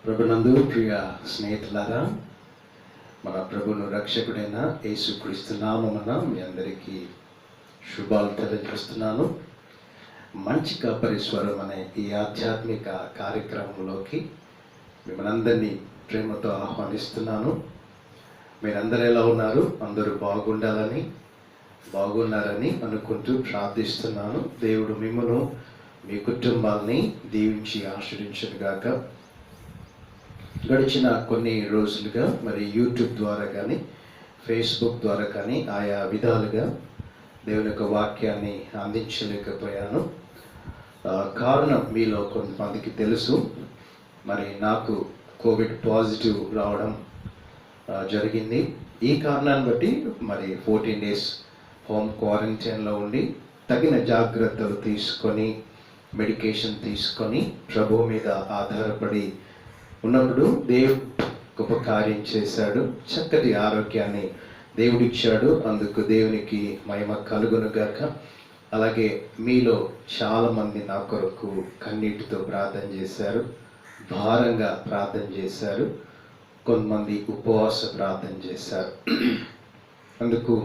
ప్రభునందు ప్రియ స్నేహితులారా, మన ప్రభును రక్షకుడైన యేసుక్రీస్తు నామమున మీ అందరికీ శుభాలు తెలియజేస్తున్నాను. మంచి కాపరి స్వరం అనే ఈ ఆధ్యాత్మిక కార్యక్రమంలోకి మిమ్మల్ని అందరినీ ప్రేమతో ఆహ్వానిస్తున్నాను. మీరందరూ ఎలా ఉన్నారు? అందరూ బాగున్నారని అనుకుంటూ ప్రార్థిస్తున్నాను. దేవుడు మిమ్మల్ని, మీ కుటుంబాలని దీవించి ఆశీర్వదించుగాక. గడిచిన కొన్ని రోజులుగా మరి యూట్యూబ్ ద్వారా కానీ ఫేస్బుక్ ద్వారా కానీ ఆయా విధాలుగా దేవుని యొక్క వాక్యాన్ని అందించలేకపోయాను. కారణం మీలో కొంతమందికి తెలుసు. మరి నాకు కోవిడ్ పాజిటివ్ రావడం జరిగింది. ఈ కారణాన్ని బట్టి మరి 14 days హోమ్ క్వారంటైన్లో ఉండి తగిన జాగ్రత్తలు తీసుకొని మెడికేషన్ తీసుకొని ప్రభు మీద ఆధారపడి ఉన్నప్పుడు దేవుడు గొప్ప కార్యం చేశాడు. చక్కటి ఆరోగ్యాన్ని దేవుడిచ్చాడు. అందుకు దేవునికి మహిమ కలుగునుగాక. అలాగే మీలో చాలామంది నా కొరకు కన్నీటితో ప్రార్థన చేశారు, భారంగా ప్రార్థన చేశారు, కొంతమంది ఉపవాస ప్రార్థన చేశారు. అందుకు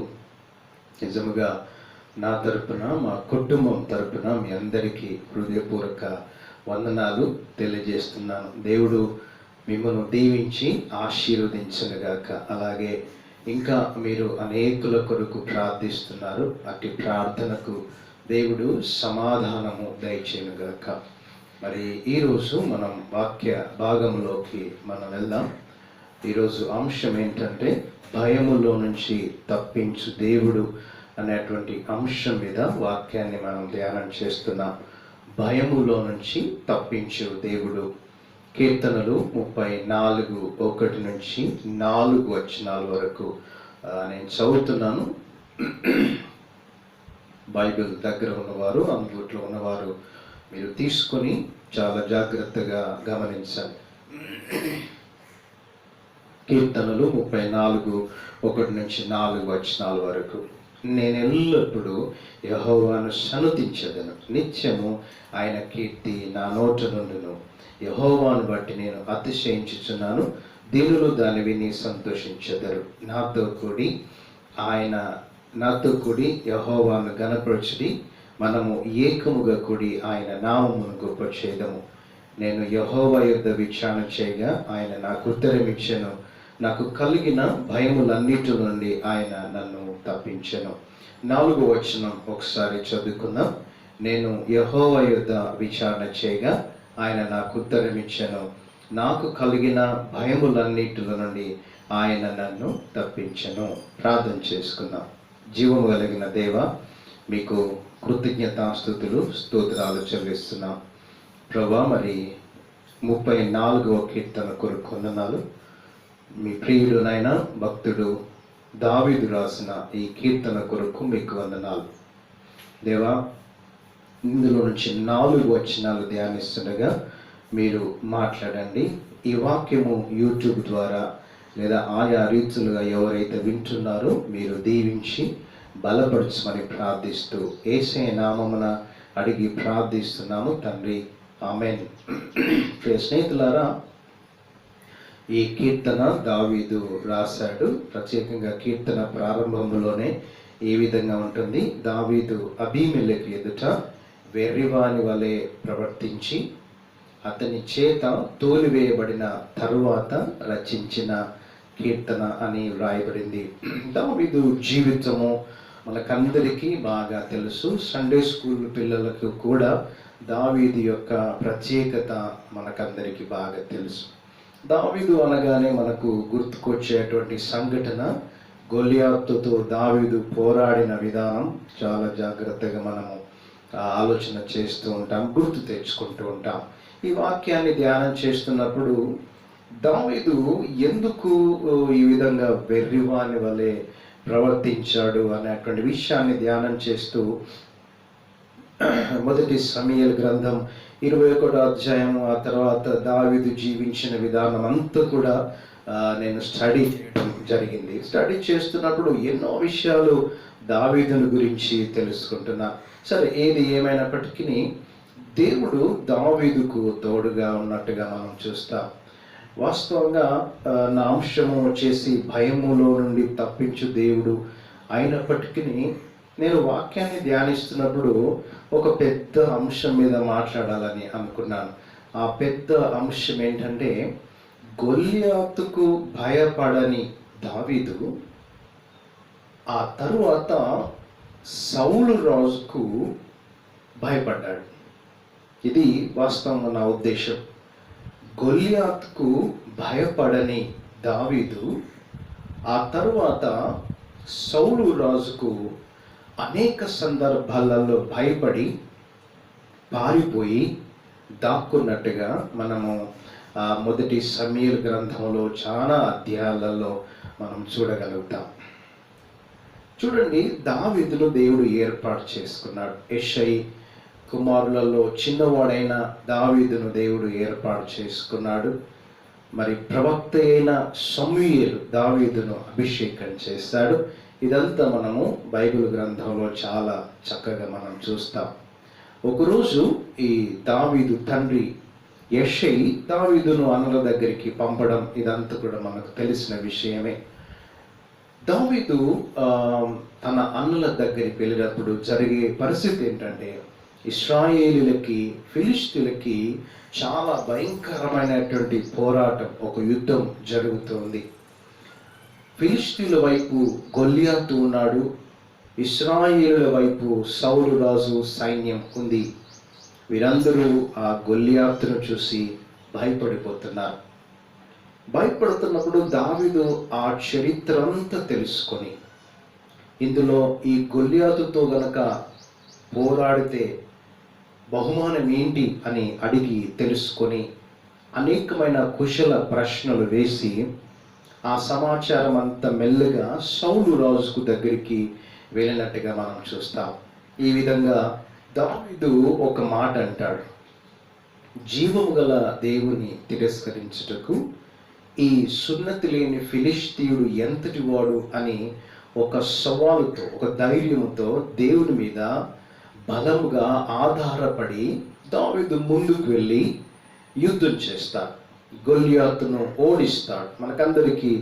నిజముగా నా తరపున, మా కుటుంబం తరపున మీ అందరికీ హృదయపూర్వక వందనాలు తెలియజేస్తున్నాను. దేవుడు మిమ్మల్ని దీవించి ఆశీర్వదించనుగాక. అలాగే ఇంకా మీరు అనేకుల కొరకు ప్రార్థిస్తున్నారు. అట్టి ప్రార్థనకు దేవుడు సమాధానము దయచేయునుగాక. మరి ఈరోజు మనం వాక్య భాగంలోకి మనం వెళ్దాం. ఈరోజు అంశం ఏంటంటే భయములో నుంచి తప్పించు దేవుడు అనేటువంటి అంశం మీద వాక్యాన్ని మనం ధ్యానం చేస్తున్నాం. భయములో నుంచి తప్పించు దేవుడు. కీర్తనలు 34:1 నుంచి 4 వచనాల వరకు నేను చదువుతున్నాను. బైబిల్ దగ్గర ఉన్నవారు, అందుట్లో ఉన్నవారు మీరు తీసుకొని చాలా జాగ్రత్తగా గమనించాలి. కీర్తనలు 34:1 నుంచి 4 వచనాల వరకు. నేను ఎల్లప్పుడూ యెహోవాను సన్నుతించెదను, నిత్యము ఆయన కీర్తి నా నోట నుండును. యెహోవాను బట్టి నేను అతిశయించుచున్నాను, దీనులు దాన్ని విని సంతోషించెదరు. నాతో కూడి యెహోవాను ఘనపరచుడి, మనము ఏకముగా కూడి ఆయన నామమును గొప్ప చేయదము. నేను యెహోవా యొద్ద విచారణ చేయగా ఆయన నాకు ఉత్తరమిచ్చెను. నాకు కలిగిన భయములన్నిటి నుండి ఆయన నన్ను తప్పించెను. 4వ వచనం ఒకసారి చదువుకుందాం. నేను యెహోవా యొద్ద విచారణ చేయగా ఆయన నాకు ఉత్తరమిచ్చెను. నాకు కలిగిన భయములన్నిటి నుండి ఆయన నన్ను తప్పించెను. ప్రార్థన చేసుకుందాం. జీవము కలిగిన దేవ, మీకు కృతజ్ఞతాస్తుతులు స్తోత్రాలు చెల్లిస్తున్నాం ప్రభా. మరి 34వ కీర్తన కొరకు వందనాలు. మీ ప్రియుడునైనా భక్తుడు దావీదు రాసిన ఈ కీర్తన కొరకు మీకు వందనాలు దేవా. ఇందులో నుంచి 4 వచనాలు ధ్యానిస్తుండగా మీరు మాట్లాడండి. ఈ వాక్యము యూట్యూబ్ ద్వారా లేదా ఆయా రీతులుగా ఎవరైతే వింటున్నారో మీరు దీవించి బలపరచమని ప్రార్థిస్తూ యేసయ్య నామమున అడిగి ప్రార్థిస్తున్నాము తండ్రి, ఆమేన్. ప్రియ స్నేహితులారా, ఈ కీర్తన దావీదు రాశాడు. ప్రత్యేకంగా కీర్తన ప్రారంభంలోనే ఈ విధంగా ఉంటుంది. దావీదు అబీమెలెకు ఎదుట వెర్రివాని వలె ప్రవర్తించి అతని చేత తోలివేయబడిన తరువాత రచించిన కీర్తన అని వ్రాయబడింది. దావీదు జీవితము మనకందరికీ బాగా తెలుసు. సండే స్కూల్ పిల్లలకు కూడా దావీదు యొక్క ప్రత్యేకత మనకందరికీ బాగా తెలుసు. దావీదు అనగానే మనకు గుర్తుకొచ్చేటువంటి సంఘటన గొలియాతుతో దావీదు పోరాడిన విధానం చాలా జాగ్రత్తగా మనము ఆలోచన చేస్తూ ఉంటాం, గుర్తు తెచ్చుకుంటూ ఉంటాం. ఈ వాక్యాన్ని ధ్యానం చేస్తున్నప్పుడు దావీదు ఎందుకు ఈ విధంగా వెర్రివాని వలె ప్రవర్తించాడు అనేటువంటి విషయాన్ని ధ్యానం చేస్తూ 1 సమూయేలు గ్రంథం 21వ అధ్యాయము, ఆ తర్వాత దావీదు జీవించిన విధానం అంతా కూడా నేను స్టడీ చేయడం జరిగింది. స్టడీ చేస్తున్నప్పుడు ఎన్నో విషయాలు దావీదుని గురించి తెలుసుకుంటున్నా. సరే, ఏది ఏమైనప్పటికీ దేవుడు దావీదుకు తోడుగా ఉన్నట్టుగా మనం చూస్తాం. వాస్తవంగా నా అంశము వచ్చేసి భయములో నుండి తప్పించు దేవుడు అయినప్పటికీ నేను వాక్యాన్ని ధ్యానిస్తున్నప్పుడు ఒక పెద్ద అంశం మీద మాట్లాడాలని అనుకున్నాను. ఆ పెద్ద అంశం ఏంటంటే, గొల్లియాతుకు భయపడని దావీదు ఆ తరువాత సౌలు రాజుకు భయపడ్డాడు. ఇది వాస్తవంగా నా ఉద్దేశం. గొల్లియాతుకు భయపడని దావీదు ఆ తరువాత సౌలు రాజుకు అనేక సందర్భాలలో భయపడి పారిపోయి దాక్కున్నట్టుగా మనము మొదటి సమూయేలు గ్రంథంలో చాలా అధ్యాయాలలో మనం చూడగలుగుతాం. చూడండి, దావీదును దేవుడు ఏర్పాటు చేసుకున్నాడు. యెషై కుమారులలో చిన్నవాడైన దావీదును దేవుడు ఏర్పాటు చేసుకున్నాడు. మరి ప్రవక్త అయిన సమూయేలు దావీదును అభిషేకం చేశాడు. ఇదంతా మనము బైబిల్ గ్రంథంలో చాలా చక్కగా మనం చూస్తాం. ఒకరోజు ఈ దావీదు తండ్రి యెషై దావీదును అన్నల దగ్గరికి పంపడం ఇదంతా కూడా మనకు తెలిసిన విషయమే. దావీదు తన అన్నల దగ్గరికి వెళ్ళినప్పుడు జరిగే పరిస్థితి ఏంటంటే, ఇశ్రాయేలీలకి ఫిలిష్తీయులకి చాలా భయంకరమైనటువంటి పోరాటం, ఒక యుద్ధం జరుగుతుంది. ఫిలిష్తీయుల వైపు గొల్లియాతు ఉన్నాడు, ఇశ్రాయేలుల వైపు సౌలు రాజు సైన్యం ఉంది. వీరందరూ ఆ గొల్లియాతును చూసి భయపడిపోతున్నారు. భయపడుతున్నప్పుడు దావీదు ఆ చరిత్ర అంతా తెలుసుకొని, ఇందులో ఈ గొల్లియాతుతో గనక పోరాడితే బహుమానం ఏంటి అని అడిగి తెలుసుకొని అనేకమైన కుశల ప్రశ్నలు వేసి ఆ సమాచారం అంతా మెల్లగా సౌలు రాజుకు దగ్గరికి వెళ్ళినట్టుగా మనం చూస్తాం. ఈ విధంగా దావీదు ఒక మాట అంటాడు, జీవము గల దేవుని తిరస్కరించుటకు ఈ సున్నతి లేని ఫిలిష్తీయుడు ఎంతటి వాడు అని ఒక సవాలుతో, ఒక ధైర్యంతో దేవుని మీద బలముగా ఆధారపడి దావీదు ముందుకు వెళ్ళి యుద్ధం చేస్తాడు. గొల్లియాతును ఓడిస్తాడు. మనకందరికీ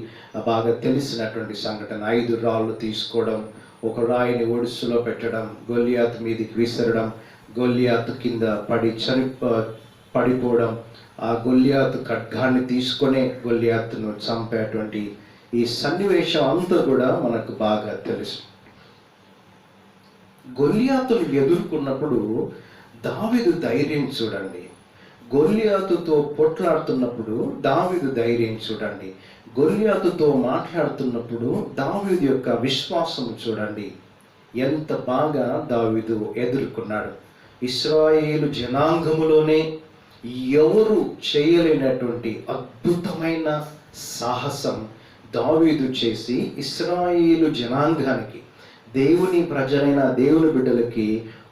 బాగా తెలిసినటువంటి సంఘటన. 5 రాళ్ళు తీసుకోవడం, ఒక రాయిని ఒడిస్సులో పెట్టడం, గొల్లియాతు మీదకి విసరడం, గొల్లియాతు కింద పడిపోవడం, ఆ గొల్లియాతు ఖడ్గాన్ని తీసుకొనే గొల్లియాతును చంపేటువంటి ఈ సన్నివేశం అంతా కూడా మనకు బాగా తెలుసు. గొల్లియాతును ఎదుర్కొన్నప్పుడు దావీదు ధైర్యం చూడండి. గొల్లియాతుతో పొట్లాడుతున్నప్పుడు దావీదు ధైర్యం చూడండి. గొల్లియాతుతో మాట్లాడుతున్నప్పుడు దావీదు యొక్క విశ్వాసం చూడండి. ఎంత బాగా దావీదు ఎదుర్కొన్నాడు. ఇశ్రాయేలు జనాంగములోనే ఎవరు చేయలేనటువంటి అద్భుతమైన సాహసం దావీదు చేసి ఇశ్రాయేలు జనాంగానికి, దేవుని ప్రజలైన దేవుని బిడ్డలకి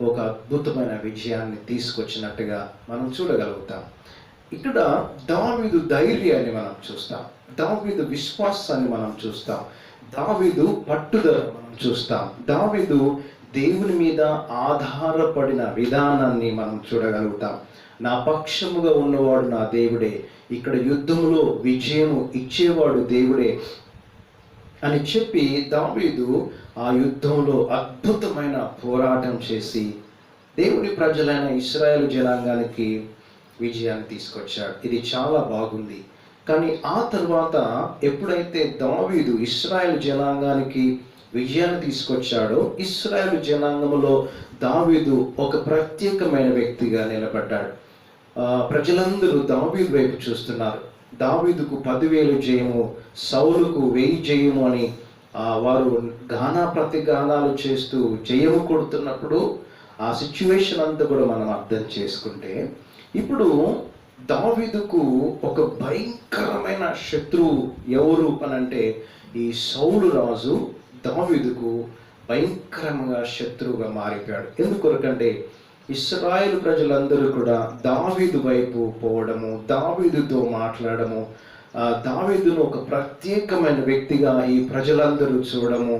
ఒక అద్భుతమైన విజయాన్ని తీసుకొచ్చినట్టుగా మనం చూడగలుగుతాం. ఇక్కడ దావీదు ధైర్యాన్ని మనం చూస్తాం, దావీదు విశ్వాసాన్ని మనం చూస్తాం, దావీదు పట్టుదల మనం చూస్తాం, దావీదు దేవుని మీద ఆధారపడిన విధానాన్ని మనం చూడగలుగుతాం. నా పక్షముగా ఉన్నవాడు నా దేవుడే, ఇక్కడ యుద్ధములో విజయము ఇచ్చేవాడు దేవుడే అని చెప్పి దావీదు ఆ యుద్ధంలో అద్భుతమైన పోరాటం చేసి దేవుని ప్రజలైన ఇశ్రాయేలు జనాంగానికి విజయాన్ని తీసుకొచ్చాడు. ఇది చాలా బాగుంది. కానీ ఆ తర్వాత ఎప్పుడైతే దావీదు ఇశ్రాయేలు జనాంగానికి విజయాన్ని తీసుకొచ్చాడో, ఇశ్రాయేలు జనాంగంలో దావీదు ఒక ప్రత్యేకమైన వ్యక్తిగా నిలబడ్డాడు. ప్రజలందరూ దావీదు వైపు చూస్తున్నారు. దావీదుకు 10,000 జయము, సౌలుకు 1000 జయము అని వారు గానా ప్రతిగానాలు చేస్తూ జయము కొడుతున్నప్పుడు ఆ సిచ్యువేషన్ అంతా కూడా మనం అర్థం చేసుకుంటే, ఇప్పుడు దావీదుకు ఒక భయంకరమైన శత్రువు ఎవరు అనంటే ఈ సౌలు రాజు దావీదుకు భయంకరంగా శత్రువుగా మారిపోయాడు. ఎందుకొరకంటే ఇశ్రాయేలు ప్రజలందరూ కూడా దావీదు వైపు పోవడము, దావీదుతో మాట్లాడము, దావీదును ఒక ప్రత్యేకమైన వ్యక్తిగా ఈ ప్రజలందరూ చూడము,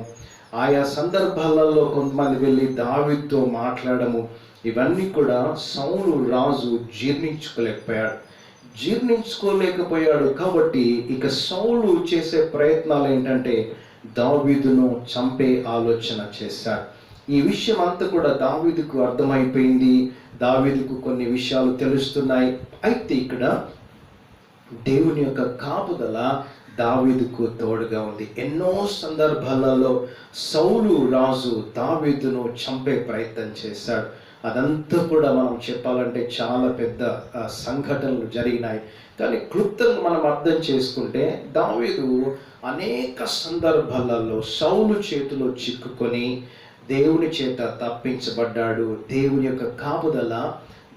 ఆయా సందర్భాలలో కొంతమంది వెళ్ళి దావీదుతో మాట్లాడము, ఇవన్నీ కూడా సౌలు రాజు జీర్ణించుకోలేకపోయాడు. జీర్ణించుకోలేకపోయాడు. కాబట్టి ఇక సౌలు చేసే ప్రయత్నాలు ఏంటంటే దావీదును చంపే ఆలోచన చేశాడు. ఈ విషయం అంతా కూడా దావీదుకు అర్థమైపోయింది. దావీదుకు కొన్ని విషయాలు తెలుస్తున్నాయి. అయితే ఇక్కడ దేవుని యొక్క కాపుదల దావీదుకు తోడుగా ఉంది. ఎన్నో సందర్భాలలో సౌలు రాజు దావీదును చంపే ప్రయత్నం చేశాడు. అదంతా కూడా మనం చెప్పాలంటే చాలా పెద్ద సంఘటనలు జరిగినాయి. కానీ క్లుప్తంగా మనం అర్థం చేసుకుంటే దావీదు అనేక సందర్భాలలో సౌలు చేతిలో చిక్కుకొని దేవుని చేత తప్పించబడ్డాడు. దేవుని యొక్క కాపుదల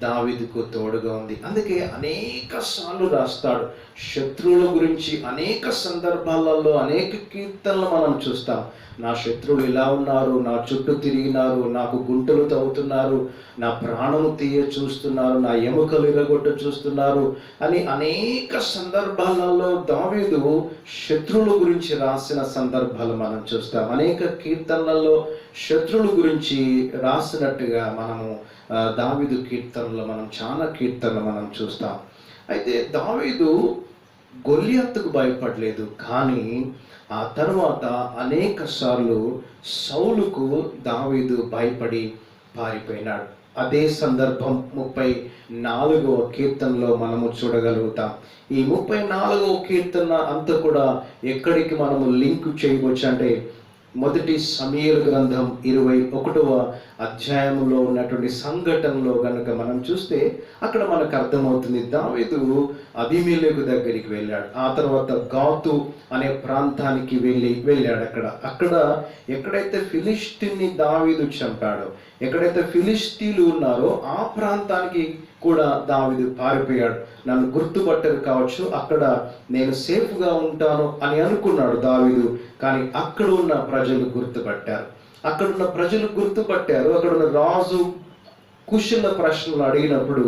దావీదుకు తోడుగా ఉంది. అందుకే అనేక సార్లు రాస్తాడు. శత్రువుల గురించి అనేక సందర్భాలలో అనేక కీర్తనలు మనం చూస్తాం. నా శత్రువులు ఇలా ఉన్నారు, నా చుట్టూ తిరిగినారు, నాకు గుంటలు తవ్వుతున్నారు, నా ప్రాణము తీయ చూస్తున్నారు, నా ఎముకలు ఇరగొట్ట చూస్తున్నారు అని అనేక సందర్భాలలో దావీదు శత్రువుల గురించి రాసిన సందర్భాలు మనం చూస్తాం. అనేక కీర్తనలలో శత్రువుల గురించి రాసినట్టుగా మనము దావీదు కీర్తనలో చాలా కీర్తనలు మనం చూస్తాం. అయితే దావీదు గొల్లియాతుకు భయపడలేదు, కానీ ఆ తర్వాత అనేక సార్లు సౌలుకు దావీదు భయపడి పారిపోయినాడు. అదే సందర్భం 34వ కీర్తనలో మనము చూడగలుగుతాం. ఈ 34వ కీర్తన అంతా కూడా ఎక్కడికి మనము లింక్ చేయవచ్చు అంటే మొదటి సమూయేలు గ్రంథం 21వ అధ్యాయంలో ఉన్నటువంటి సంఘటనలో కనుక మనం చూస్తే అక్కడ మనకు అర్థమవుతుంది. దావీదు అబీమెలెకు దగ్గరికి వెళ్ళాడు. ఆ తర్వాత గాతు అనే ప్రాంతానికి వెళ్ళాడు. అక్కడ ఎక్కడైతే ఫిలిష్తీన్ని దావీదు చంపాడో, ఎక్కడైతే ఫిలిష్తీలు ఉన్నారో ఆ ప్రాంతానికి కూడా దావీదు పారిపోయాడు. నన్ను గుర్తుపట్టరు కావచ్చు, అక్కడ నేను సేఫ్గా ఉంటాను అని అనుకున్నాడు దావీదు. కానీ అక్కడ ఉన్న ప్రజలు గుర్తుపట్టారు. అక్కడున్న రాజు కుశల ప్రశ్నలు అడిగినప్పుడు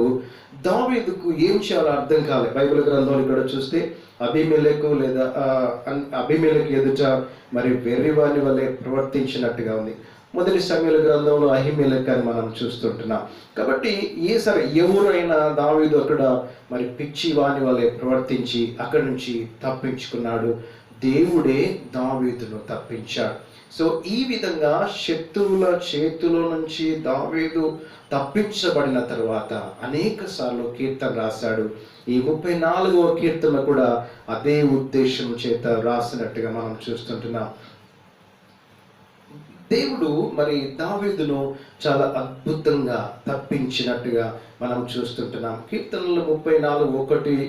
దావీదుకు ఏం చేయాలో అర్థం కాలేదు. బైబిల్ గ్రంథంలో ఇక్కడ చూస్తే అబీమెలెకు ఎదుట మరి వెర్రివాని వల్లే ప్రవర్తించినట్టుగా ఉంది. మొదటి సమూయేలు గ్రంథంలో అహీమెలెకు అని మనం చూస్తుంటున్నాం. కాబట్టి ఎవరైనా దావీదు అక్కడ మరి పిచ్చి వాని వల్లే ప్రవర్తించి అక్కడి నుంచి తప్పించుకున్నాడు. దేవుడే దావీదును తప్పించాడు. సో ఈ విధంగా శత్రువుల చేతుల నుంచి దావీదు తప్పించబడిన తర్వాత అనేక సార్లు కీర్తన రాశాడు. ఈ 34వ కీర్తన కూడా అదే ఉద్దేశం చేత రాసినట్టుగా మనం చూస్తుంటున్నాం. దేవుడు మరి దావీదును చాలా అద్భుతంగా తప్పించినట్టుగా మనం చూస్తుంటున్నాం. కీర్తనలు 34:1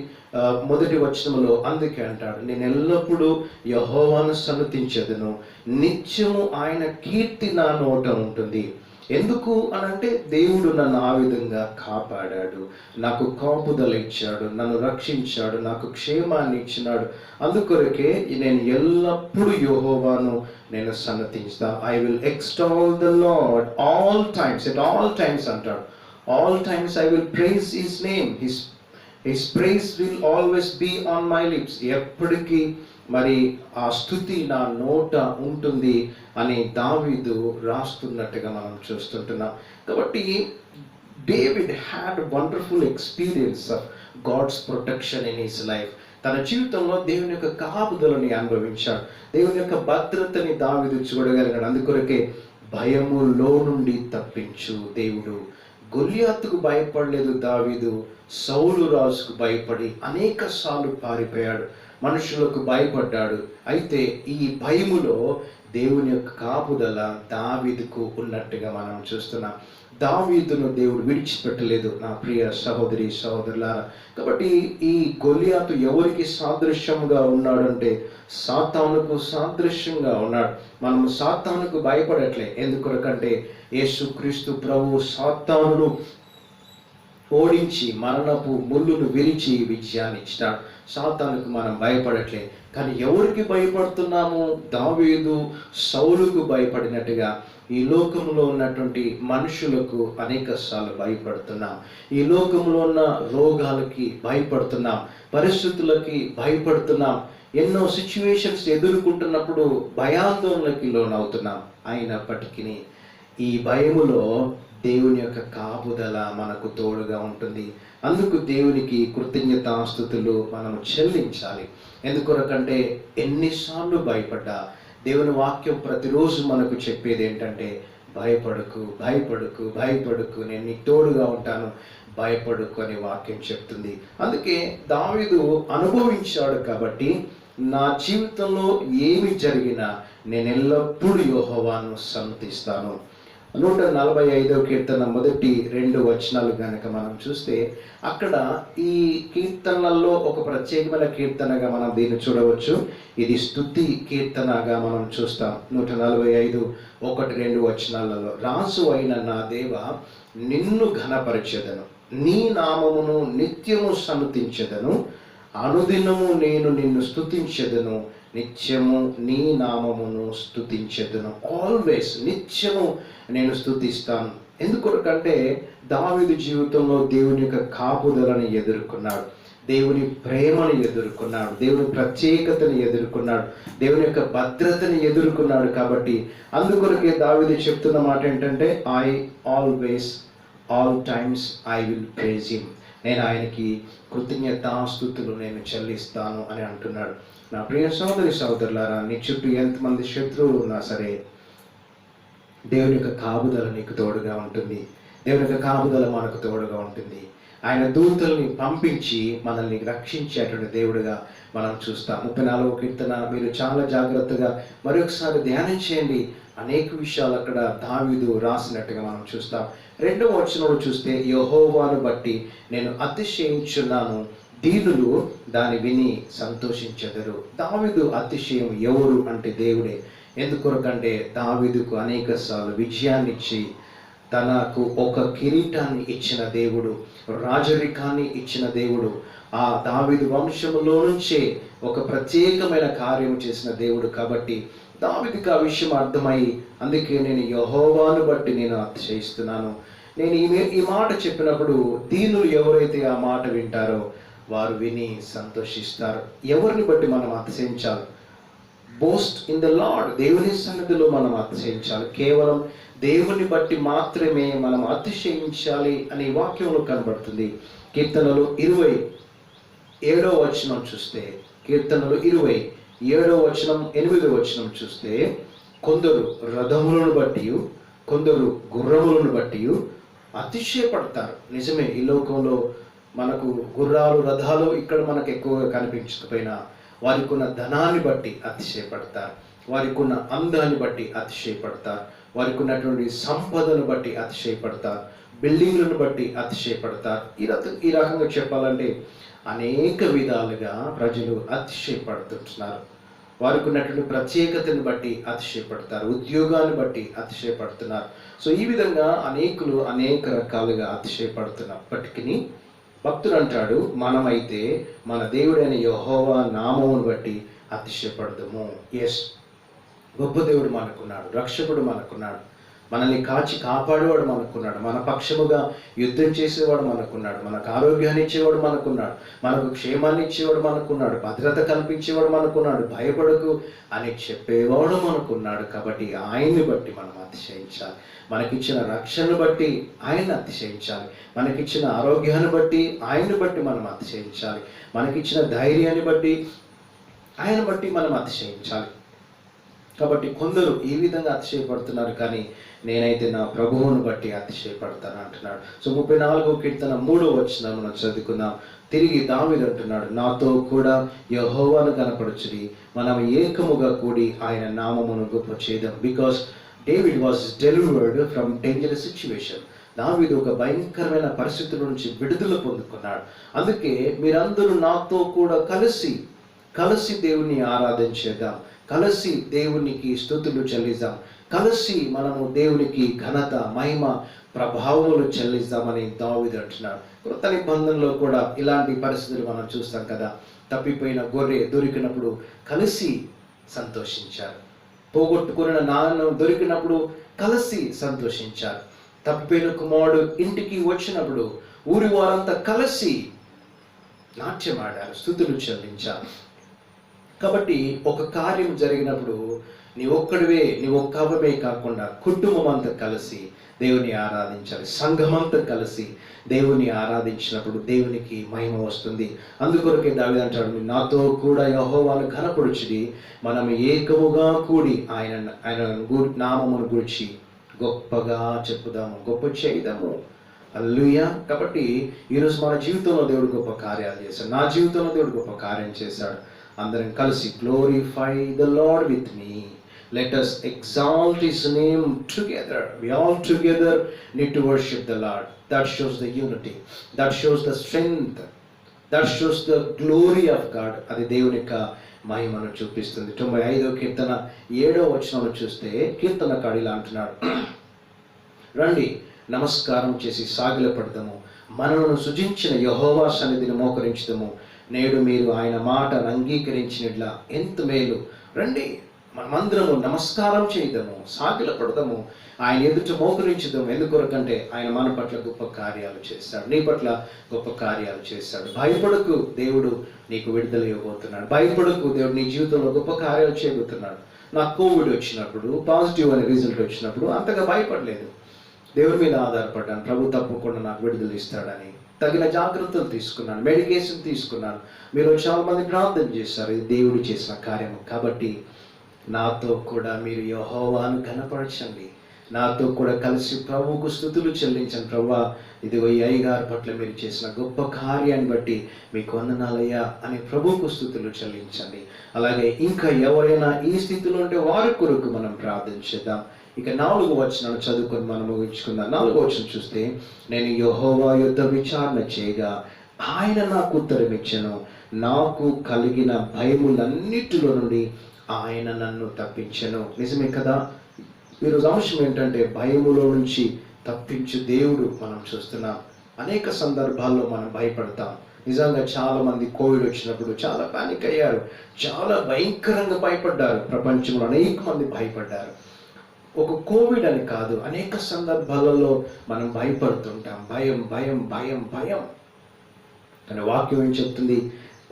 మొదటి వచనంలో అందుకే అంటాడు, నేను ఎల్లప్పుడూ యెహోవాను సన్నుతించెదను, నిత్యము ఆయన కీర్తి నా నోట ఉంటుంది. ఎందుకు అనంటే దేవుడు నన్ను ఆ విధంగా కాపాడాడు, నాకు కాపుదల ఇచ్చాడు, నన్ను రక్షించాడు, నాకు క్షేమాన్ని ఇచ్చినాడు. అందుకొరకే నేను ఎల్లప్పుడూ యెహోవాను నేను సన్నతించుతా. I will exalt the Lord all times, at all times అంటాడు. All times I will praise his name, his praise will always be on my lips. ఎప్పటికీ మరి ఆ స్తుతి నా నోట ఉంటుంది అని దావీదు రాస్తున్నట్టుగా మనం చూస్తుంటున్నాం. కాబట్టి David had wonderful experience of God's protection in his life. తన జీవితంలో దేవుని యొక్క కాపుదలని అనుభవించాడు, దేవుని యొక్క భద్రతని దావీదు చూడగలిగాడు. అందుకొరకే భయములో నుండి తప్పించు దేవుడు. గొల్లియాతుకు భయపడలేదు దావీదు, సౌలు రాజుకు భయపడి అనేక సార్లు పారిపోయాడు, మనుషులకు భయపడ్డాడు. అయితే ఈ భయములో దేవుని యొక్క కాపుదల దావీదుకు ఉన్నట్టుగా మనం చూస్తున్నాం. దావీదును దేవుడు విడిచిపెట్టలేదు నా ప్రియ సహోదరి సహోదరులారా. కాబట్టి ఈ గొల్లియాతు ఎవరికి సాదృశ్యంగా ఉన్నాడంటే సాతానుకు సాదృశ్యంగా ఉన్నాడు. మనము సాతానుకు భయపడట్లే. ఎందుకంటే యేసుక్రీస్తు ప్రభువు సాతానును ఓడించి మరణపు ముళ్ళును విరిచి విజయాన్ని ఇచ్చినాడు. సాతానుకు మనం భయపడట్లే. కానీ ఎవరికి భయపడుతున్నాము? దావీదు సౌలుకు భయపడినట్టుగా ఈ లోకంలో ఉన్నటువంటి మనుషులకు అనేక సార్లు భయపడుతున్నాం. ఈ లోకంలో ఉన్న రోగాలకి భయపడుతున్నాం, పరిస్థితులకి భయపడుతున్నాం, ఎన్నో సిచ్యువేషన్స్ ఎదుర్కొంటున్నప్పుడు భయాందోళనకి లోనవుతున్నాం. అయినప్పటికీ ఈ భయములో దేవుని యొక్క కాపుదల మనకు తోడుగా ఉంటుంది. అందుకు దేవునికి కృతజ్ఞతాస్తుతులు మనం చెల్లించాలి. ఎందుకొరకంటే ఎన్నిసార్లు భయపడ్డా దేవుని వాక్యం ప్రతిరోజు మనకు చెప్పేది ఏంటంటే, భయపడకు భయపడకు భయపడకు, నేను నీకు తోడుగా ఉంటాను, భయపడకు అనే వాక్యం చెప్తుంది. అందుకే దావీదు అనుభవించాడు కాబట్టి, నా జీవితంలో ఏమి జరిగినా నేను ఎల్లప్పుడూ యెహోవాను సన్నుతిస్తాను. 145వ కీర్తన మొదటి 2 వచనాలు కనుక మనం చూస్తే, అక్కడ ఈ కీర్తనలలో ఒక ప్రత్యేకమైన కీర్తనగా మనం దీన్ని చూడవచ్చు. ఇది స్తుతి కీర్తనగా మనం చూస్తాం. 145 1-2 వచనాలలో, రాజు అయిన నా దేవ, నిన్ను ఘనపరచెదను, నీ నామమును నిత్యము సన్నుతించెదను, అనుదినము నేను నిన్ను స్తుతించెదను, నిత్యము నీ నామమును స్తుతించెదను. ఆల్వేస్, నిత్యము నేను స్తుతిస్తాను. ఎందుకంటే దావీదు జీవితంలో దేవుని యొక్క కాపుదలను ఎదుర్కొన్నాడు, దేవుని ప్రేమను ఎదుర్కొన్నాడు, దేవుని ప్రత్యేకతను ఎదుర్కొన్నాడు, దేవుని యొక్క భద్రతను ఎదుర్కొన్నాడు. కాబట్టి అందుకొరకే దావీదు చెప్తున్న మాట ఏంటంటే, I always all times I will praise him, నేను ఆయనకి కృతజ్ఞతాస్తుతులు నేను చెల్లిస్తాను అని అంటున్నాడు. నా ప్రియ సోదరి సోదరులారా, నీ చుట్టూ ఎంతమంది శత్రువులు ఉన్నా సరే, దేవుని యొక్క కాపుదల నీకు తోడుగా ఉంటుంది. దేవుని యొక్క కాపుదల మనకు తోడుగా ఉంటుంది. ఆయన దూతల్ని పంపించి మనల్ని రక్షించేటువంటి దేవుడుగా మనం చూస్తాం. 34వ కీర్తన మీరు చాలా జాగ్రత్తగా మరొకసారి ధ్యానం చేయండి. అనేక విషయాలు అక్కడ దావీదు రాసినట్టుగా మనం చూస్తాం. 2వ వచనంలో చూస్తే, యెహోవాను బట్టి నేను అతిశయించున్నాను, దీనులు దాన్ని విని సంతోషించెదరు. దావీదు అతిశయం ఎవరు అంటే దేవుడే. ఎందుకొరకంటే దావీదుకు అనేక సార్లు విజయాన్ని ఇచ్చి, తనకు ఒక కిరీటాన్ని ఇచ్చిన దేవుడు, రాజరికాన్ని ఇచ్చిన దేవుడు, ఆ దావీదు వంశములో నుంచే ఒక ప్రత్యేకమైన కార్యం చేసిన దేవుడు. కాబట్టి దావీదుకు ఆ విషయం అర్థమై, అందుకే నేను యెహోవాను బట్టి నేను అతిశయిస్తున్నాను. నేను ఈ మాట చెప్పినప్పుడు దీనులు ఎవరైతే ఆ మాట వింటారో వారు విని సంతోషిస్తారు. ఎవరిని బట్టి మనం అతిశయించాలి? బోస్ట్ ఇన్ ద లార్డ్, దేవుని సన్నిధిలో మనం అతిశయించాలి. కేవలం దేవుని బట్టి మాత్రమే మనం అతిశయించాలి అనే వాక్యంలో కనబడుతుంది. కీర్తనలు 27వ వచనం చూస్తే, కీర్తనలు 27వ వచనం 8వ వచనం చూస్తే, కొందరు రథములను బట్టి కొందరు గుర్రములను బట్టి అతిశయపడతారు. నిజమే, ఈ లోకంలో మనకు గుర్రాలు రథాలు ఇక్కడ మనకు ఎక్కువగా కనిపించకపోయినా వారికి ఉన్న ధనాన్ని బట్టి అతిశయపడతారు, వారికి ఉన్న అందాన్ని బట్టి అతిశయపడతారు, వారికి ఉన్నటువంటి సంపదను బట్టి అతిశయపడతారు, బిల్డింగ్లను బట్టి అతిశయపడతారు. ఈ రకంగా చెప్పాలంటే అనేక విధాలుగా ప్రజలు అతిశయపడుతున్నారు. వారికి ఉన్నటువంటి ప్రత్యేకతను బట్టి అతిశయపడతారు, ఉద్యోగాన్ని బట్టి అతిశయపడుతున్నారు. సో ఈ విధంగా అనేకులు అనేక రకాలుగా అతిశయపడుతున్నప్పటికీ భక్తుడు అంటాడు, మనమైతే మన దేవుడైన యెహోవా నామమును బట్టి అతిశయపడదాము. ఎస్, గొప్ప దేవుడు మనకున్నాడు, రక్షకుడు మనకున్నాడు, మనల్ని కాచి కాపాడేవాడు మనకున్నాడు, మన పక్షముగా యుద్ధం చేసేవాడు మనకున్నాడు, మనకు ఆరోగ్యాన్ని ఇచ్చేవాడు మనకున్నాడు, మనకు క్షేమాన్ని ఇచ్చేవాడు మనకున్నాడు, భద్రత కల్పించేవాడు మనకున్నాడు, భయపడకు అని చెప్పేవాడు మనకున్నాడు. కాబట్టి ఆయన్ని బట్టి మనం అతిశయించాలి. మనకిచ్చిన రక్షణను బట్టి ఆయన అతిశయించాలి, మనకిచ్చిన ఆరోగ్యాన్ని బట్టి ఆయన్ని బట్టి మనం అతిశయించాలి, మనకిచ్చిన ధైర్యాన్ని బట్టి ఆయన బట్టి మనం అతిశయించాలి. కాబట్టి కొందరు ఈ విధంగా అతిశయపడుతున్నారు, కానీ నేనైతే నా ప్రభువును బట్టి అతిశయపడతాను అంటున్నాడు. సో 34వ కీర్తన 3వ వచనం మనం చదువుకుందాం. తిరిగి దావీదు అంటున్నాడు, నాతో కూడా యెహోవాను కనపరచుడి, మనం ఏకముగా కూడి ఆయన నామమును గొప్ప చేద్దాం. Because David was delivered from dangerous situation. దావీదు ఒక భయంకరమైన పరిస్థితుల నుంచి విడుదల పొందుకున్నాడు. అందుకే మీరందరూ నాతో కూడా కలిసి దేవుణ్ణి ఆరాధన చేద్దాం, కలిసి దేవునికి స్తుతులు చెల్లిద్దాం, కలిసి మనము దేవునికి ఘనత మహిమ ప్రభావములు చెల్లిద్దామని దావీదు అంటున్నాడు. కొత్త నిబంధనలో కూడా ఇలాంటి పరిస్థితులు మనం చూస్తాం కదా. తప్పిపోయిన గొర్రె దొరికినప్పుడు కలిసి సంతోషించారు, పోగొట్టుకున్న నాన్న దొరికినప్పుడు కలిసి సంతోషించారు, తప్పిపోయిన కుమారుడు ఇంటికి వచ్చినప్పుడు ఊరి వారంతా కలిసి నాట్యమాడారు, స్తుతులు చెల్లించారు. కాబట్టి ఒక కార్యం జరిగినప్పుడు నీ ఒక్కడివే కాకుండా కుటుంబం అంతా కలిసి దేవుని ఆరాధించాలి. సంఘమంతా కలిసి దేవుని ఆరాధించినప్పుడు దేవునికి మహిమ వస్తుంది. అందుకొరకే దావీదు అంటాడు, నాతో కూడా యెహోవాను ఘనపరచుడి, మనం ఏకముగా కూడి ఆయన నామమును గురించి గొప్పగా చెప్పుదాము, గొప్ప చేద్దాము. హల్లెలూయా. కాబట్టి ఈరోజు మన జీవితంలో దేవుడు గొప్ప కార్యాలు చేశాడు. నా జీవితంలో దేవుడు గొప్ప కార్యం చేశాడు. అందరం కలిసి glorify the lord with me, let us exalt his name together. We all together need to worship the Lord. That shows the unity, that shows the strength, that shows the glory of God. అది దేవుని యొక్క మహిమను చూపిస్తుంది. 95వ కీర్తన 7వ వచనంలో చూస్తే కీర్తనకారుడు ఇలా అంటున్నాడు, రండి నమస్కారం చేసి సాగిలపడదాము, మనలను సృజించిన యెహోవా సన్నిధిని మోకరించుదాము. నేడు మీరు ఆయన మాటను అంగీకరించినట్లా ఎంత మేలు. రండి మనమందరము నమస్కారం చేయదము, సాగిలపడదాము, ఆయన ఎదుట మోకరించుదాము. ఎందుకొరకంటే ఆయన మన పట్ల గొప్ప కార్యాలు చేస్తాడు, నీ పట్ల గొప్ప కార్యాలు చేస్తాడు. భయపడకు, దేవుడు నీకు విడుదల ఇవ్వబోతున్నాడు. భయపడకు, దేవుడు నీ జీవితంలో గొప్ప కార్యాలు చేయబోతున్నాడు. నాకు కోవిడ్ వచ్చినప్పుడు, పాజిటివ్ అనే రిజల్ట్ వచ్చినప్పుడు అంతగా భయపడలేదు. దేవుని మీద ఆధారపడ్డాను. ప్రభు తప్పకుండా నాకు విడుదల ఇస్తాడని తగిన జాగ్రత్తలు తీసుకున్నాను, మెడికేషన్ తీసుకున్నాను. మీరు చాలా మంది ప్రార్థన చేస్తారు, ఇది దేవుడు చేసిన కార్యం. కాబట్టి నాతో కూడా మీరు యెహోవాను ఘనపరచండి, నాతో కూడా కలిసి ప్రభువుకు స్తుతులు చెల్లించండి. ప్రభువా, ఇదిగో ఈ అయ్యగారి పట్ల మీరు చేసిన గొప్ప కార్యాన్ని బట్టి మీకు వందనాలయ్యా అని ప్రభువుకు స్తుతులు చెల్లించండి. అలాగే ఇంకా ఎవరైనా ఈ స్థితిలో ఉంటే వారి కొరకు మనం ప్రార్థించేద్దాం. ఇక 4వ వచనాన్ని చదువుకొని మనం ముగించుకుందాం. 4వ వచనం చూస్తే, నేను యెహోవా యొద్ద విచారణ చేయగా ఆయన నాకు ఉత్తరం ఇచ్చెను, నాకు కలిగిన భయములన్నిటిలో నుండి ఆయన నన్ను తప్పించెను. నిజమే కదా. ఈరోజు అంశం ఏంటంటే భయములో నుంచి తప్పించు దేవుడు. మనం చూస్తున్నాం అనేక సందర్భాల్లో మనం భయపడతాం. నిజంగా చాలా మంది కోవిడ్ వచ్చినప్పుడు చాలా పానిక్ అయ్యారు, చాలా భయంకరంగా భయపడ్డారు. ప్రపంచంలో అనేక మంది భయపడ్డారు. ఒక కోవిడ్ అని కాదు, అనేక సందర్భాలలో మనం భయపడుతుంటాం. భయం భయం భయం భయం. కానీ వాక్యం ఏం చెప్తుంది?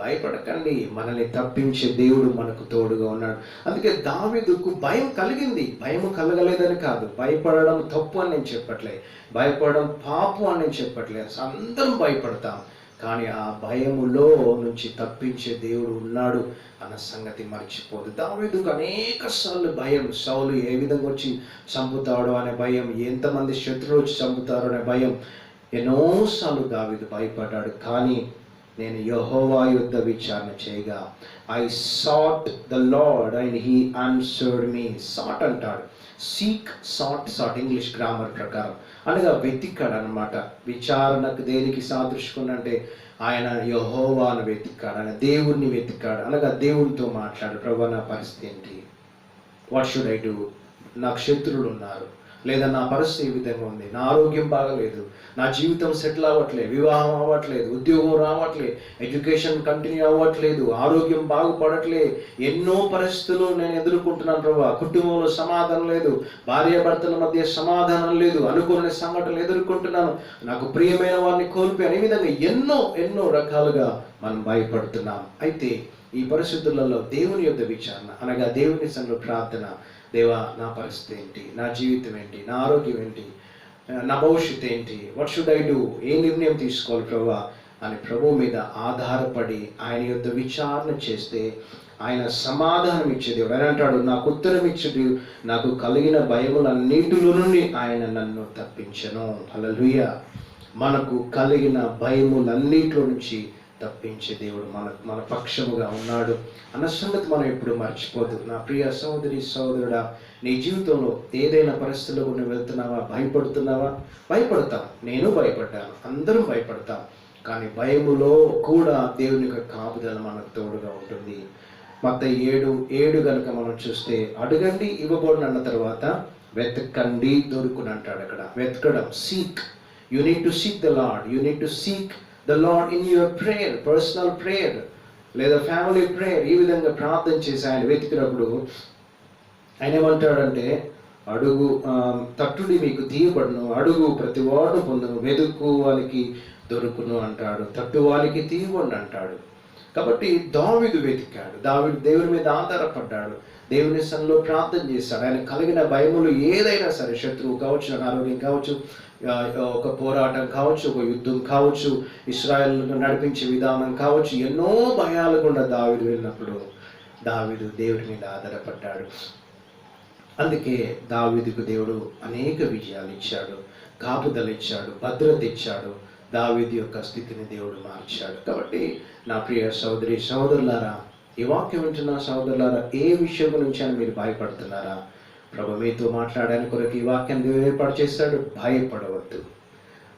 భయపడకండి, మనల్ని తప్పించే దేవుడు మనకు తోడుగా ఉన్నాడు. అందుకే దావీదుకు భయం కలిగింది. భయం కలగలేదని కాదు, భయపడడం తప్పు అని నేను చెప్పట్లేదు, భయపడడం పాపం అని నేను చెప్పట్లేదు. అందరం భయపడతాం, కానీ ఆ భయములో నుంచి తప్పించే దేవుడు ఉన్నాడు అన్న సంగతి మర్చిపోదు. దావీదుకు అనేక సార్లు భయం, సౌలు ఏ విధంగా వచ్చి చంపుతాడో అనే భయం, ఎంతమంది శత్రువులు వచ్చి చంపుతారో అనే భయం, ఎన్నోసార్లు దావీదు భయపడ్డాడు. కానీ నేను యెహోవా యొద్ద విచారణ చేయగా, I sought the Lord and he answered me. Sought అంటాడు, seek, sought, sought English grammar ప్రకారం అనగా వెతికాడు అనమాట. విచారణకు దేనికి సాదృశ్యం? ఆయన యెహోవాను వెతికాడు, ఆయన దేవుణ్ణి వెతికాడు, అనగా దేవునితో మాట్లాడు. ప్రభువా, నా పరిస్థితి ఏంటి? What should I do? నాకు శత్రువులు ఉన్నారు, లేదా నా పరిస్థితి ఈ విధంగా ఉంది, నా ఆరోగ్యం బాగలేదు, నా జీవితం సెటిల్ అవ్వట్లేదు, వివాహం అవ్వట్లేదు, ఉద్యోగం రావట్లేదు, ఎడ్యుకేషన్ కంటిన్యూ అవ్వట్లేదు, ఆరోగ్యం బాగుపడట్లేదు, ఎన్నో పరిస్థితులు నేను ఎదుర్కొంటున్నాను ప్రభువా. కుటుంబంలో సమాధానం లేదు, భార్యాభర్తల మధ్య సమాధానం లేదు, అనుకోని సంఘటనలు ఎదుర్కొంటున్నాను, నాకు ప్రియమైన వారిని కోల్పోయాను. ఈ విధంగా ఎన్నో ఎన్నో రకాలుగా మనం భయపడుతున్నాం. అయితే ఈ పరిస్థితులలో దేవుని యొక్క విచారణ, అనగా దేవుని సన్నిధిలో ప్రార్థన, దేవా, నా పరిస్థితి ఏంటి, నా జీవితం ఏంటి, నా ఆరోగ్యం ఏంటి, నా భవిష్యత్తు ఏంటి, వాట్ షుడ్ ఐ డూ, ఏ నిర్ణయం తీసుకోవాలి ప్రభువా అని ప్రభు మీద ఆధారపడి ఆయన యొద్ద విచారణ చేస్తే ఆయన సమాధానం ఇచ్చే దేవుడు. ఆయన అంటాడు, నాకు ఉత్తరం ఇచ్చేది, నాకు కలిగిన భయములన్నిటిలో నుండి ఆయన నన్ను తప్పించెను. హల్లెలూయా. మనకు కలిగిన భయములన్నిటిలో నుంచి తప్పించే దేవుడు మన పక్షముగా ఉన్నాడు అన్న సంగతి మనం ఎప్పుడు మర్చిపోదు. నా ప్రియ సహోదరి సహోదరుడా, నీ జీవితంలో ఏదైనా పరిస్థితుల్లో నువ్వు వెళ్తున్నావా? భయపడుతున్నావా? భయపడతాం, నేను భయపడ్డాను, అందరం భయపడతాం. కానీ భయములో కూడా దేవుని యొక్క కాపుదల మనకు తోడుగా ఉంటుంది. మత్తయి 7:7 కనుక మనం చూస్తే, అడగండి ఇవ్వబడును అన్న తర్వాత వెతకండి దొరుకును అంటాడు. అక్కడ వెతకడం, seek. You need to seek the lord, you need to seek the lord in your prayer, personal prayer లేదా ఫ్యామిలీ ప్రేయర్. ఈ విధంగా ప్రార్థన చేసి ఆయన వెతికినప్పుడు ఆయన ఏమంటాడంటే, అడుగు తట్టుడి మీకు తీయబడును, అడుగు ప్రతి వాడు పొందును, వెతుకు వానికి దొరుకును అంటాడు, తట్టు వానికి తీయబడును అంటాడు. కాబట్టి దావీదు వెతికాడు, దావీదు దేవుని మీద ఆధారపడ్డాడు. దేవుని సన్నిధిలో ప్రార్థన చేశాడు. ఆయన కలిగిన భయములు ఏదైనా సరే, శత్రువు కావచ్చు, అనారోగ్యం కావచ్చు, ఒక పోరాటం కావచ్చు, ఒక యుద్ధం కావచ్చు, ఇశ్రాయేలును నడిపించే విధానం కావచ్చు, ఎన్నో భయాలు గుండా దావీదు వెళ్ళినప్పుడు దావీదు దేవుడి మీద ఆధారపడ్డాడు. అందుకే దావీదుకు దేవుడు అనేక విజయాలు ఇచ్చాడు, కాపుదల ఇచ్చాడు, భద్రత ఇచ్చాడు. దావీదు యొక్క స్థితిని దేవుడు మార్చాడు. కాబట్టి నా ప్రియ సోదరి సోదరులారా, ఈ వాక్యం వింటున్న సోదరులారా, ఏ విషయం గురించి అని మీరు భయపడుతున్నారా? ప్రభు మీతో మాట్లాడడానికి కొరకు ఈ వాక్యాన్ని దేవుడు ఏర్పాటు చేశాడు. భయపడవద్దు.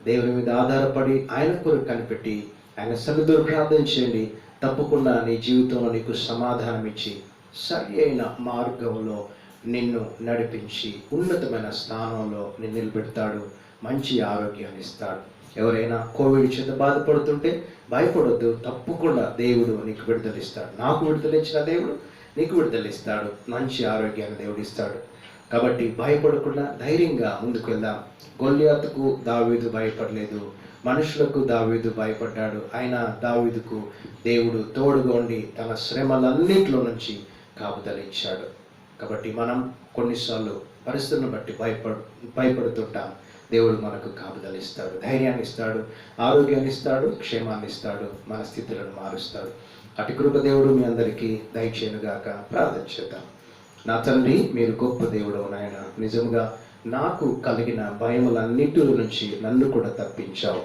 దేవుని మీద ఆధారపడి ఆయన కొరకు కనిపెట్టి ఆయన సన్నిధిలో ప్రార్థన చేయండి. తప్పకుండా నీ జీవితంలో నీకు సమాధానం ఇచ్చి సరి అయిన మార్గంలో నిన్ను నడిపించి ఉన్నతమైన స్థానంలో నిన్ను నిలబెడతాడు. మంచి ఆరోగ్యాన్ని ఇస్తాడు. ఎవరైనా కోవిడ్ చేత బాధపడుతుంటే భయపడొద్దు. తప్పకుండా దేవుడు నీకు విడుదలిస్తాడు. నాకు విడుదలిచ్చిన దేవుడు నీకు విడుదలిస్తాడు. మంచి ఆరోగ్యాన్ని దేవుడు ఇస్తాడు. కాబట్టి భయపడకుండా ధైర్యంగా ముందుకు వెళ్దాం. గొల్యాతుకు దావీదు భయపడలేదు, మనుషులకు దావీదు భయపడ్డాడు. అయినా దావీదుకు దేవుడు తోడుగా ఉండి తన శ్రమలన్నింటిలో నుంచి కాపుదలిచ్చాడు. కాబట్టి మనం కొన్నిసార్లు పరిస్థితులను బట్టి భయపడుతుంటాం. దేవుడు మనకు కాపుదల ఇస్తాడు, ధైర్యాన్ని ఇస్తాడు, ఆరోగ్యాన్ని ఇస్తాడు, క్షేమాన్ని ఇస్తాడు, మన స్థితులను మారుస్తాడు. అటు కృప దేవుడు మీ అందరికీ దయచేయునుగాక. ప్రార్థన చేద్దాం. నా తండ్రి, మీరు గొప్ప దేవుడు నాయన. నిజంగా నాకు కలిగిన భయములన్నిటి నుంచి నన్ను కూడా తప్పించావు,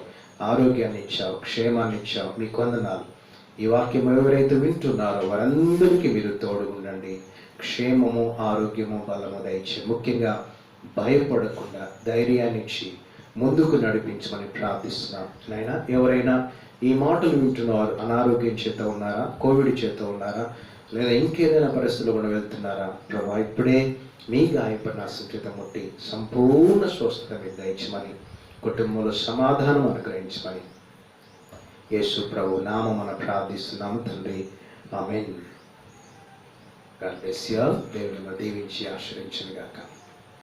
ఆరోగ్యాన్ని ఇచ్చావు, క్షేమాన్ని ఇచ్చావు. మీకు వందనాలు. ఈ వాక్యం ఎవరైతే వింటున్నారో వారందరికీ మీరు తోడు ఉండండి. క్షేమము, ఆరోగ్యము, బలము దయచే. ముఖ్యంగా భయపడకుండా ధైర్యాన్ని ఇచ్చి ముందుకు నడిపించమని ప్రార్థిస్తున్నాం నాయన. ఎవరైనా ఈ మాటలు వింటున్నవారు అనారోగ్యం చేత ఉన్నారా, కోవిడ్ చేత ఉన్నారా, లేదా ఇంకేదైనా పరిస్థితులు కూడా వెళ్తున్నారా, ప్రభా ఇప్పుడే మీ గాయపడిన సంకేతం ముట్టి సంపూర్ణ స్వస్థత మీద దయచమని, కుటుంబంలో సమాధానం అనుగ్రహించమని యేసు ప్రభు నామమున ప్రార్థిస్తున్నాము తండ్రి. Amen. God bless you all. దేవుని దీవించి ఆశీర్వదించును గాక.